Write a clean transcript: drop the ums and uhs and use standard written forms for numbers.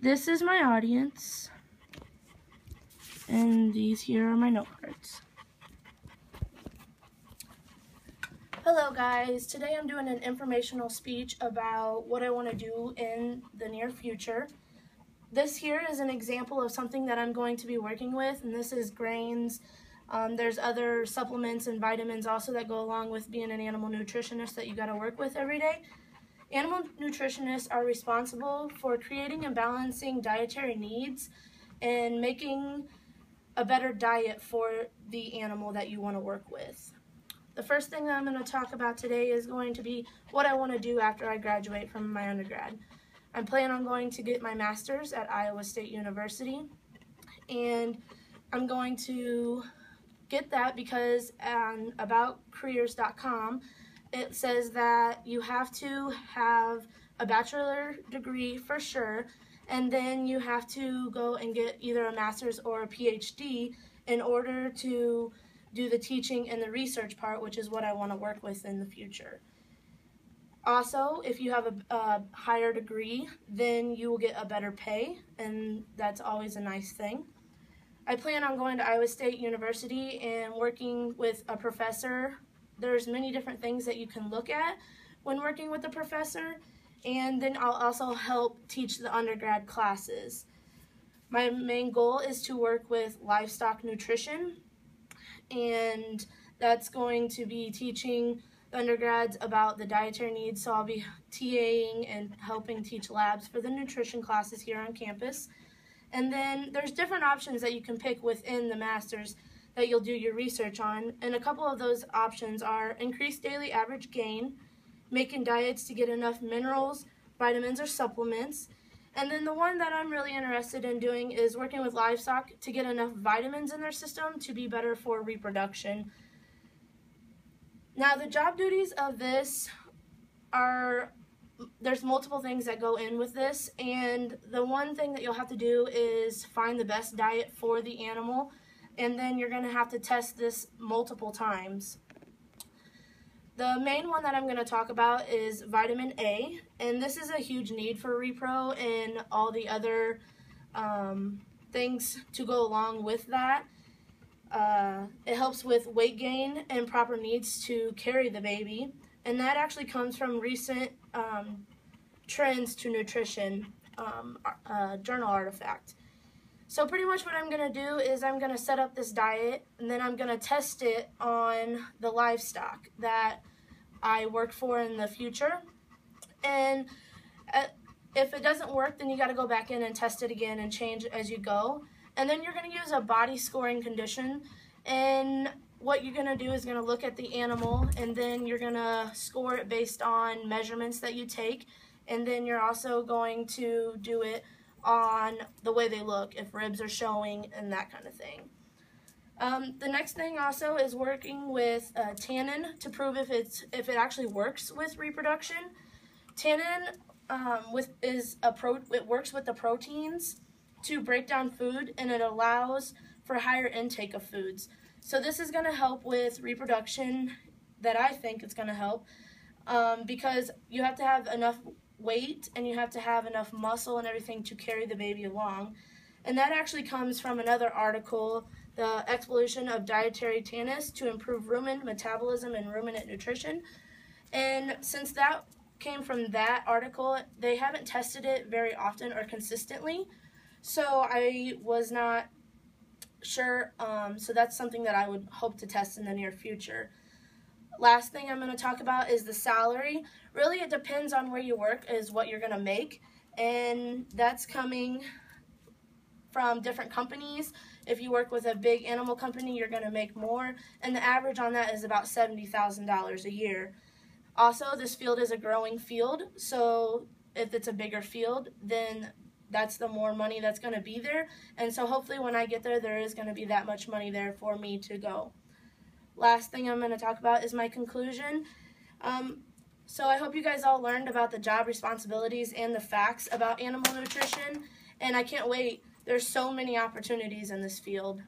This is my audience, and these here are my note cards. Hello guys, today I'm doing an informational speech about what I want to do in the near future. This here is an example of something that I'm going to be working with, and this is grains. There's other supplements and vitamins also that go along with being an animal nutritionist that you got to work with every day. Animal nutritionists are responsible for creating and balancing dietary needs and making a better diet for the animal that you want to work with. The first thing that I'm going to talk about today is going to be what I want to do after I graduate from my undergrad. I'm planning on going to get my master's at Iowa State University, and I'm going to get that because on aboutcareers.com it says that you have to have a bachelor degree for sure, and then you have to go and get either a master's or a PhD in order to do the teaching and the research part, which is what I want to work with in the future. Also, if you have a higher degree, then you will get a better pay, and that's always a nice thing. I plan on going to Iowa State University and working with a professor. There's many different things that you can look at when working with a professor, and then I'll also help teach the undergrad classes. My main goal is to work with livestock nutrition, and that's going to be teaching the undergrads about the dietary needs, so I'll be TAing and helping teach labs for the nutrition classes here on campus. And then there's different options that you can pick within the master's that you'll do your research on, and a couple of those options are increased daily average gain, making diets to get enough minerals, vitamins, or supplements, and then the one that I'm really interested in doing is working with livestock to get enough vitamins in their system to be better for reproduction. Now, the job duties of this are, there's multiple things that go in with this, and the one thing that you'll have to do is find the best diet for the animal, and then you're going to have to test this multiple times. The main one that I'm going to talk about is vitamin A, and this is a huge need for repro and all the other things to go along with that. It helps with weight gain and proper needs to carry the baby, and that actually comes from recent Trends to Nutrition journal artifact. So pretty much what I'm going to do is I'm going to set up this diet, and then I'm going to test it on the livestock that I work for in the future. And if it doesn't work, then you got to go back in and test it again and change as you go. And then you're going to use a body scoring condition, and what you're going to do is going to look at the animal, and then you're going to score it based on measurements that you take, and then you're also going to do it on the way they look, if ribs are showing and that kind of thing. The next thing also is working with tannin to prove if it actually works with reproduction. Tannin it works with the proteins to break down food, and it allows for higher intake of foods. So this is going to help with reproduction, that I think it's going to help, because you have to have enough weight and you have to have enough muscle and everything to carry the baby along. And that actually comes from another article, The Exploration of Dietary Tannins to Improve Rumen Metabolism and Ruminant Nutrition. And since that came from that article, they haven't tested it very often or consistently, so I was not sure, so that's something that I would hope to test in the near future. Last thing I'm going to talk about is the salary. Really, it depends on where you work is what you're going to make, and that's coming from different companies. If you work with a big animal company, you're going to make more, and the average on that is about $70,000 a year. Also, this field is a growing field, so if it's a bigger field, then that's the more money that's going to be there, and so hopefully when I get there, there is going to be that much money there for me to go. Last thing I'm going to talk about is my conclusion. So I hope you guys all learned about the job responsibilities and the facts about animal nutrition, and I can't wait. There's so many opportunities in this field.